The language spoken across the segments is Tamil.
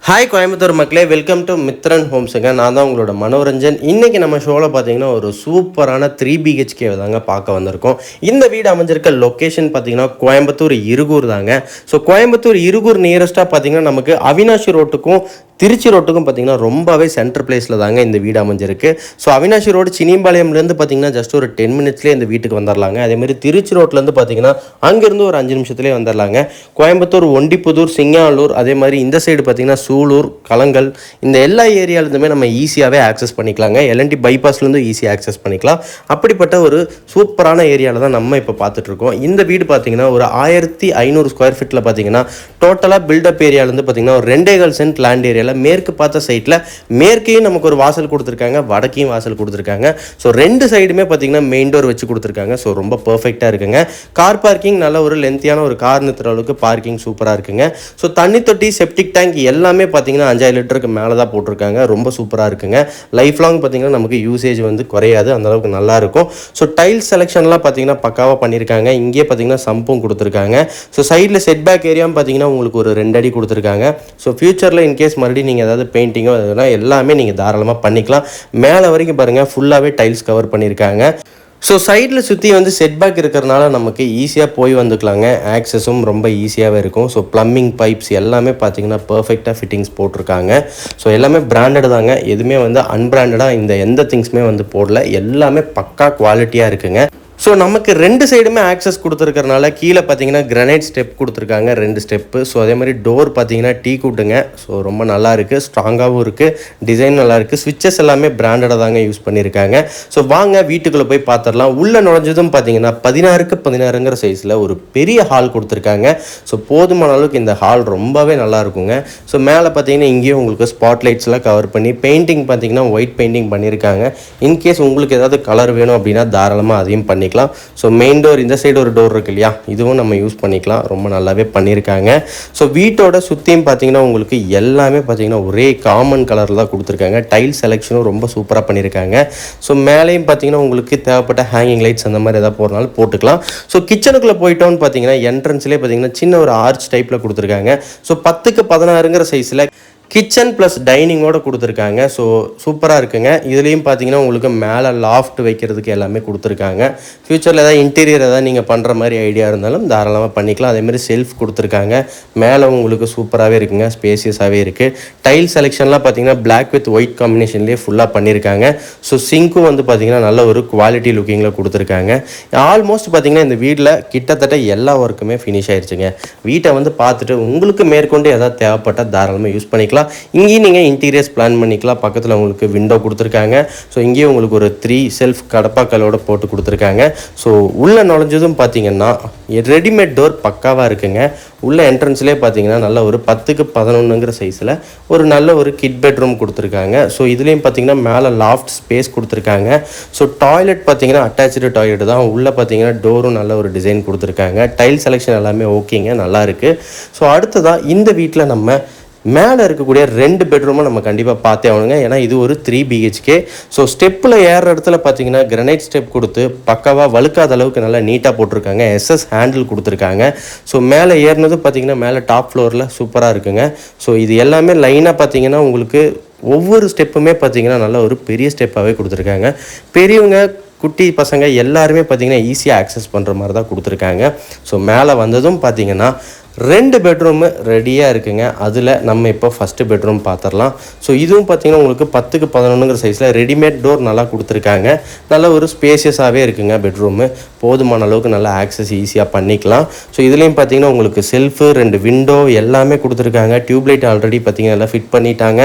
ஹாய் கோயம்புத்தூர் மக்களே, வெல்கம் டு மித்ரன் ஹோம்ஸுங்க. நான் தான் உங்களோட மனோரஞ்சன். இன்றைக்கி நம்ம ஷோவில் பார்த்தீங்கன்னா ஒரு சூப்பரான 3BHK தாங்க பார்க்க வந்திருக்கோம். இந்த வீடு அமைஞ்சிருக்க லொக்கேஷன் பார்த்தீங்கன்னா கோயம்புத்தூர் இருகூர் தாங்க. ஸோ கோயம்புத்தூர் இருகூர் நியரஸ்ட்டாக பார்த்தீங்கன்னா நமக்கு அவினாஷி ரோட்டுக்கும் திருச்சி ரோட்டுக்கும் பார்த்தீங்கன்னா ரொம்பவே சென்டர் பிளேஸில் தாங்க இந்த வீடு அமைஞ்சிருக்கு. ஸோ அவினாஷி ரோடு சினிம்பாளையம்லேருந்து பார்த்தீங்கன்னா ஜஸ்ட் ஒரு 10 மினிட்ஸ்லேயே இந்த வீட்டுக்கு வந்துடலாங்க. அதேமாதிரி திருச்சி ரோட்லேருந்து பார்த்தீங்கன்னா அங்கேருந்து ஒரு 5 நிமிஷத்துலேயே வந்துடலாங்க. கோயம்புத்தூர், ஒண்டிப்புதூர், சிங்காலூர், அதே மாதிரி இந்த சைடு பார்த்தீங்கன்னா சூலூர், கலங்கல், இந்த எல்லா ஏரியாவிலேருந்துமே நம்ம ஈஸியாகவே ஆக்சஸ் பண்ணிக்கலாங்க. எல்என்டி பைபாஸ்லேருந்து ஈஸியாக ஆக்சஸ் பண்ணிக்கலாம். அப்படிப்பட்ட ஒரு சூப்பரான ஏரியாவில் தான் நம்ம இப்போ பார்த்துட்ருக்கோம். இந்த வீடு பார்த்தீங்கன்னா ஒரு 1500 ஸ்கொயர் ஃபீட்டில் பார்த்தீங்கன்னா டோட்டலாக பில்டப் ஏரியாவிலேருந்து பார்த்தீங்கன்னா ஒரு 2.25 சென்ட் லேண்ட் ஏரியா மேற்கு பார்த்த சைட்டில் மேற்கையும் நமக்கு ஒரு வாசல் கொடுத்துருக்காங்க, வடக்கையும் வாசல் கொடுத்துருக்காங்க. ஸோ ரெண்டு சைடுமே பார்த்தீங்கன்னா மெயின் டோர் வச்சு கொடுத்துருக்காங்க. ஸோ ரொம்ப பர்ஃபெக்டாக இருக்குங்க. கார் பார்க்கிங் நல்ல ஒரு லென்த்தியான ஒரு கார் நிறுத்துற அளவுக்கு பார்க்கிங் சூப்பராக இருக்குங்க. ஸோ தண்ணி தொட்டி, செப்டிக் டேங்க் எல்லாமே பார்த்தீங்கன்னா 5000 லிட்டருக்கு மேலே தான் போட்டிருக்காங்க. ரொம்ப சூப்பராக இருக்குங்க. லைஃப் லாங் பார்த்தீங்கன்னா நமக்கு யூசேஜ் வந்து குறையாது, அந்தளவுக்கு நல்லாயிருக்கும். ஸோ டைல்ஸ் செலெக்ஷன்லாம் பார்த்தீங்கன்னா பக்காவாக பண்ணியிருக்காங்க. இங்கே பார்த்தீங்கன்னா சம்பும் கொடுத்துருக்காங்க. ஸோ சைடில் செட்பேக் ஏரியாவும் பார்த்தீங்கன்னா உங்களுக்கு ஒரு 2 அடி கொடுத்துருக்காங்க. ஸோ ஃபியூச்சரில் இன்கேஸ் மறுபடியும் நீங்கள் ஏதாவது பெயிண்டிங்கோ அதெல்லாம் எல்லாமே நீங்கள் தாராளமாக பண்ணிக்கலாம். மேலே வரைக்கும் பாருங்கள் ஃபுல்லாகவே டைல்ஸ் கவர் பண்ணியிருக்காங்க. ஸோ சைடில் சுற்றி வந்து செட்பேக் இருக்கிறதுனால நமக்கு ஈஸியாக போய் வந்துக்கலாங்க. ஆக்சஸும் ரொம்ப ஈஸியாகவே இருக்கும். ஸோ ப்ளம்பிங் பைப்ஸ் எல்லாமே பார்த்தீங்கன்னா பர்ஃபெக்டாக ஃபிட்டிங்ஸ் போட்டிருக்காங்க. ஸோ எல்லாமே பிராண்டட் தாங்க. எதுவுமே வந்து அன்பிராண்டடாக இந்த எந்த திங்ஸுமே வந்து போடல. எல்லாமே பக்கா குவாலிட்டியாக இருக்குங்க. ஸோ நமக்கு 2 சைடுமே ஆக்சஸ் கொடுத்துருக்கறனால கீழே பார்த்தீங்கன்னா கிரானைட் ஸ்டெப் கொடுத்துருக்காங்க, 2 ஸ்டெப்பு. ஸோ அதே மாதிரி டோர் பார்த்தீங்கன்னா டீ குட்டுங்க. ஸோ ரொம்ப நல்லா இருக்குது, ஸ்ட்ராங்காகவும் இருக்குது, டிசைன் நல்லா இருக்குது. ஸ்விட்சஸ் எல்லாமே பிராண்டடாக தாங்க யூஸ் பண்ணியிருக்காங்க. ஸோ வாங்க வீட்டுக்குள்ளே போய் பார்த்துடலாம். உள்ளே நுழைஞ்சதும் பார்த்தீங்கன்னா 16க்கு 16ங்கிற சைஸில் ஒரு பெரிய ஹால் கொடுத்துருக்காங்க. ஸோ போதுமான அளவுக்கு இந்த ஹால் ரொம்பவே நல்லா இருக்குங்க. ஸோ மேலே பார்த்தீங்கன்னா இங்கேயும் உங்களுக்கு ஸ்பாட் லைட்ஸ்லாம் கவர் பண்ணி பெயிண்டிங் பார்த்தீங்கன்னா ஒயிட் பெயிண்டிங் பண்ணியிருக்காங்க. இன்கேஸ் உங்களுக்கு ஏதாவது கலர் வேணும் அப்படின்னா தாராளமாக அதையும் பண்ணி. ஸோ மெயின் டோர் இந்த சைடு ஒரு டோர் இருக்கு இல்லையா, இதுவும் நம்ம யூஸ் பண்ணிக்கலாம். ரொம்ப நல்லாவே பண்ணியிருக்காங்க. ஸோ வீட்டோட சுற்றியும் பார்த்தீங்கன்னா உங்களுக்கு எல்லாமே பார்த்தீங்கன்னா ஒரே காமன் கலரில் தான் கொடுத்துருக்காங்க. டைல் செலெக்ஷனும் ரொம்ப சூப்பராக பண்ணியிருக்காங்க. ஸோ மேலேயும் பார்த்தீங்கன்னா உங்களுக்கு தேவைப்பட்ட ஹேங்கிங் லைட்ஸ் அந்த மாதிரி எதாவது போகிறனால போட்டுக்கலாம். ஸோ கிச்சனுக்குள்ளே போயிட்டோன்னு பார்த்தீங்கன்னா என்ட்ரன்ஸ்லேயே பார்த்தீங்கன்னா சின்ன ஒரு ஆர்ச் டைப்பில் கொடுத்துருக்காங்க. ஸோ 10க்கு 16ங்கிற சைஸில் கிச்சன் ப்ளஸ் டைனிங்கோடு கொடுத்துருக்காங்க. ஸோ சூப்பராக இருக்குங்க. இதுலேயும் பார்த்தீங்கன்னா உங்களுக்கு மேலே லாஃப்ட் வைக்கிறதுக்கு எல்லாமே கொடுத்துருக்காங்க. ஃப்யூச்சரில் ஏதாவது இன்டீரியர் ஏதாவது நீங்கள் பண்ணுற மாதிரி ஐடியா இருந்தாலும் தாராளமாக பண்ணிக்கலாம். அதேமாதிரி செல்ஃப் கொடுத்துருக்காங்க. மேலே உங்களுக்கு சூப்பராகவே இருக்குங்க, ஸ்பேசியஸாகவே இருக்குது. டைல் செலெக்ஷன்லாம் பார்த்தீங்கன்னா பிளாக் வித் ஒயிட் காம்பினேஷன்லேயே ஃபுல்லாக பண்ணியிருக்காங்க. ஸோ சிங்க்கும் வந்து பார்த்தீங்கன்னா நல்ல ஒரு குவாலிட்டி லுக்கிங்கில் கொடுத்துருக்காங்க. ஆல்மோஸ்ட் பார்த்தீங்கன்னா இந்த வீட்டில் கிட்டத்தட்ட எல்லா ஒர்க்குமே ஃபினிஷ் ஆயிடுச்சுங்க. வீட்டை வந்து பார்த்துட்டு உங்களுக்கு மேற்கொண்டு ஏதாவது தேவைப்பட்டால் தாராளமாக யூஸ் பண்ணிக்கலாம். இங்கேயும் நீங்கள் இன்டீரியர்ஸ் பிளான் பண்ணிக்கலாம். பக்கத்தில் உங்களுக்கு விண்டோ கொடுத்துருக்காங்க. ஸோ இங்கேயும் உங்களுக்கு ஒரு 3 செல்ஃப் கடப்பாக்கலோட போட்டு கொடுத்துருக்காங்க. ஸோ உள்ளே நுழைஞ்சதும் பார்த்தீங்கன்னா ரெடிமேட் டோர் பக்காவாக இருக்குங்க. உள்ள என்ட்ரன்ஸ்லேயே பார்த்தீங்கன்னா நல்ல ஒரு 10க்கு 11ங்கிற சைஸில் ஒரு நல்ல ஒரு கிட் பெட்ரூம் கொடுத்துருக்காங்க. ஸோ இதுலேயும் பார்த்தீங்கன்னா மேலே லாஃப்ட் ஸ்பேஸ் கொடுத்துருக்காங்க. ஸோ டாய்லெட் பார்த்தீங்கன்னா அட்டாச்சு டாய்லெட் தான். உள்ளே பார்த்தீங்கன்னா டோரும் நல்ல ஒரு டிசைன் கொடுத்துருக்காங்க. டைல் செலெக்ஷன் எல்லாமே ஓகேங்க, நல்லா இருக்குது. ஸோ அடுத்ததாக இந்த வீட்டில் நம்ம மேலே இருக்கக்கூடிய 2 பெட்ரூமை நம்ம கண்டிப்பாக பார்த்தே ஆகணுங்க. ஏன்னா இது ஒரு 3BHK. ஸோ ஸ்டெப்பில் ஏறுற இடத்துல பார்த்தீங்கன்னா கிரானைட் ஸ்டெப் கொடுத்து பக்காவாக வழுக்காத அளவுக்கு நல்லா நீட்டாக போட்டிருக்காங்க. SS ஹேண்டில் கொடுத்துருக்காங்க. ஸோ மேலே ஏறினது பார்த்தீங்கன்னா மேலே டாப் ஃப்ளோரில் சூப்பராக இருக்குங்க. ஸோ இது எல்லாமே லைனாக பார்த்தீங்கன்னா உங்களுக்கு ஒவ்வொரு ஸ்டெப்புமே பார்த்தீங்கன்னா நல்ல ஒரு பெரிய ஸ்டெப்பாகவே கொடுத்துருக்காங்க. பெரியவங்க குட்டி பசங்க எல்லாருமே பார்த்தீங்கன்னா ஈஸியாக ஆக்சஸ் பண்ணுற மாதிரி தான் கொடுத்துருக்காங்க. ஸோ மேலே வந்ததும் பார்த்தீங்கன்னா 2 பெட்ரூமு ரெடியாக இருக்குங்க. அதில் நம்ம இப்போ ஃபஸ்ட்டு பெட்ரூம் பார்த்துடலாம். ஸோ இதுவும் பார்த்தீங்கன்னா உங்களுக்கு 10க்கு 11ங்கிற சைஸில் ரெடிமேட் டோர் நல்லா கொடுத்துருக்காங்க. நல்ல ஒரு ஸ்பேசியஸாகவே இருக்குங்க பெட்ரூமு. போதுமான அளவுக்கு நல்லா ஆக்சஸ் ஈஸியாக பண்ணிக்கலாம். ஸோ இதுலேயும் பார்த்தீங்கன்னா உங்களுக்கு செல்ஃபு, 2 விண்டோ எல்லாமே கொடுத்துருக்காங்க. டியூப்லைட் ஆல்ரெடி பார்த்தீங்கன்னா எல்லாம் ஃபிட் பண்ணிட்டாங்க.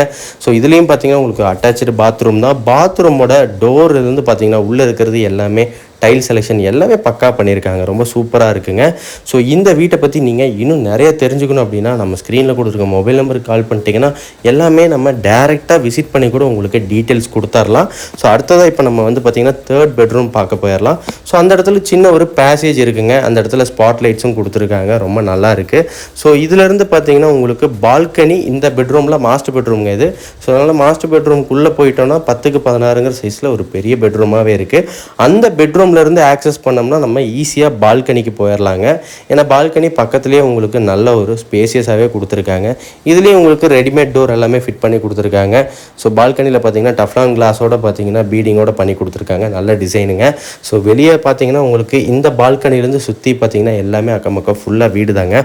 ஸோ இதுலேயும் பார்த்தீங்கன்னா உங்களுக்கு அட்டாச்சு பாத்ரூம் தான். பாத்ரூமோட டோர் இருந்து பார்த்தீங்கன்னா உள்ளே இருக்கிறது எல்லாமே டைல் செலெக்ஷன் எல்லாமே பக்கா பண்ணியிருக்காங்க. ரொம்ப சூப்பராக இருக்குங்க. ஸோ இந்த வீட்டை பற்றி நீங்கள் இன்னும் நிறைய தெரிஞ்சுக்கணும் அப்படின்னா நம்ம ஸ்க்ரீனில் கொடுத்துருக்க மொபைல் நம்பருக்கு கால் பண்ணிட்டீங்கன்னா எல்லாமே நம்ம டேரெக்டாக விசிட் பண்ணி கூட உங்களுக்கு டீட்டெயில்ஸ் கொடுத்துர்லாம். ஸோ அடுத்ததாக இப்போ நம்ம வந்து பார்த்திங்கன்னா 3rd பெட்ரூம் பார்க்க போயிடலாம். ஸோ அந்த இடத்துல சின்ன ஒரு பேசேஜ் இருக்குங்க. அந்த இடத்துல ஸ்பாட் லைட்ஸும் கொடுத்துருக்காங்க. ரொம்ப நல்லா இருக்குது. ஸோ இதிலேருந்து பார்த்தீங்கன்னா உங்களுக்கு பால்கனி இந்த பெட்ரூமில் மாஸ்டர் பெட்ரூம்ங்க இது. ஸோ அதனால் மாஸ்டர் பெட்ரூம்குள்ளே போயிட்டோன்னா 10க்கு 16ங்கிற சைஸில் ஒரு பெரிய பெட்ரூமாகவே இருக்குது. அந்த பெட்ரூம் இருந்து ஆக்சஸ் பண்ணோம்னா நம்ம ஈஸியாக பால்கனிக்கு போயிடலாங்க. ஏன்னா பால்கனி பக்கத்துலேயே உங்களுக்கு நல்ல ஒரு ஸ்பேசியஸாகவே கொடுத்துருக்காங்க. இதுலேயும் உங்களுக்கு ரெடிமேட் டோர் எல்லாமே ஃபிட் பண்ணி கொடுத்துருக்காங்க. ஸோ பால்கனியில் பார்த்தீங்கன்னா டஃப்லான் கிளாஸோட பார்த்தீங்கன்னா பீடிங்கோட பண்ணி கொடுத்துருக்காங்க. நல்ல டிசைனுங்க. ஸோ வெளியே பார்த்தீங்கன்னா உங்களுக்கு இந்த பால்கனிலேருந்து சுற்றி பார்த்தீங்கன்னா எல்லாமே அக்கம் பக்கம் ஃபுல்லாக வீடு தாங்க.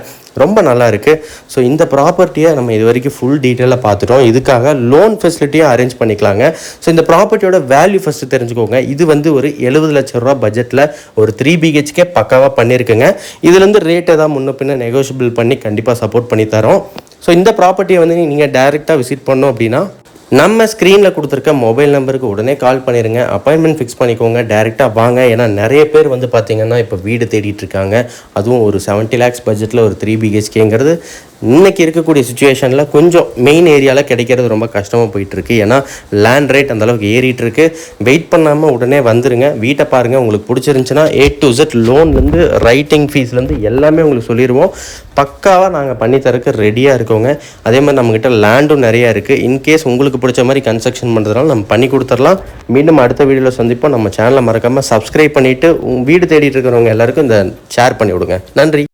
ரொம்ப நல்லா இருக்குது. ஸோ இந்த ப்ராப்பர்ட்டியை நம்ம இது வரைக்கும் ஃபுல் டீட்டெயிலாக பார்த்துட்டோம். இதுக்காக லோன் ஃபெசிலிட்டியும் அரேஞ்ச் பண்ணிக்கலாங்க. ஸோ இந்த ப்ராப்பர்ட்டியோட வேல்யூ ஃபஸ்ட்டு தெரிஞ்சுக்கோங்க. இது வந்து ஒரு 70 லட்சம் ரூபா பட்ஜெட்டில் ஒரு 3 BHK பக்காவாக பண்ணியிருக்குங்க. இதுலேருந்து ரேட் ஏதாவது முன்ன பின்ன நெகோஷியபிள் பண்ணி கண்டிப்பாக சப்போர்ட் பண்ணி தரோம். ஸோ இந்த ப்ராப்பர்ட்டியை வந்து நீங்கள் டைரெக்டாக விசிட் பண்ணோம் அப்படின்னா நம்ம ஸ்க்ரீனில் கொடுத்துருக்க மொபைல் நம்பருக்கு உடனே கால் பண்ணிடுங்க. அப்பாயின்மெண்ட் ஃபிக்ஸ் பண்ணிக்கோங்க. டேரெக்டாக வாங்க. ஏன்னா நிறைய பேர் வந்து பார்த்திங்கன்னா இப்போ வீடு தேடிட்டு இருக்காங்க. அதுவும் ஒரு 70 lakhs பட்ஜெட்டில் ஒரு 3 BHKங்கிறது இன்றைக்கி இருக்கக்கூடிய சுச்சுவேஷனில் கொஞ்சம் மெயின் ஏரியாவில் கிடைக்கிறது ரொம்ப கஷ்டமாக போயிட்டுருக்கு. ஏன்னா லேண்ட் ரேட் அந்தளவுக்கு ஏறிட்டுருக்கு. வெயிட் பண்ணாமல் உடனே வந்துடுங்க. வீட்டை பாருங்கள். உங்களுக்கு பிடிச்சிருந்துச்சுன்னா A to Z லோன்லேருந்து ரைட்டிங் ஃபீஸ்லேருந்து எல்லாமே உங்களுக்கு சொல்லிடுவோம். பக்காவாக நாங்கள் பண்ணித்தரக்கு ரெடியாக இருக்கோங்க. அதே மாதிரி நம்மக்கிட்ட லேண்டும் நிறையா இருக்குது. இன்கேஸ் உங்களுக்கு பிடிச்ச மாதிரி கன்ஸ்ட்ரக்ஷன் பண்ணுறதுனால நம்ம பண்ணி கொடுத்துடலாம். மீண்டும் அடுத்த வீடியோவில் சந்திப்போம். நம்ம சேனலை மறக்காமல் சப்ஸ்கிரைப் பண்ணிவிட்டு வீடு தேடிட்டு இருக்கிறவங்க எல்லாருக்கும் இந்த ஷேர் பண்ணி விடுங்க. நன்றி.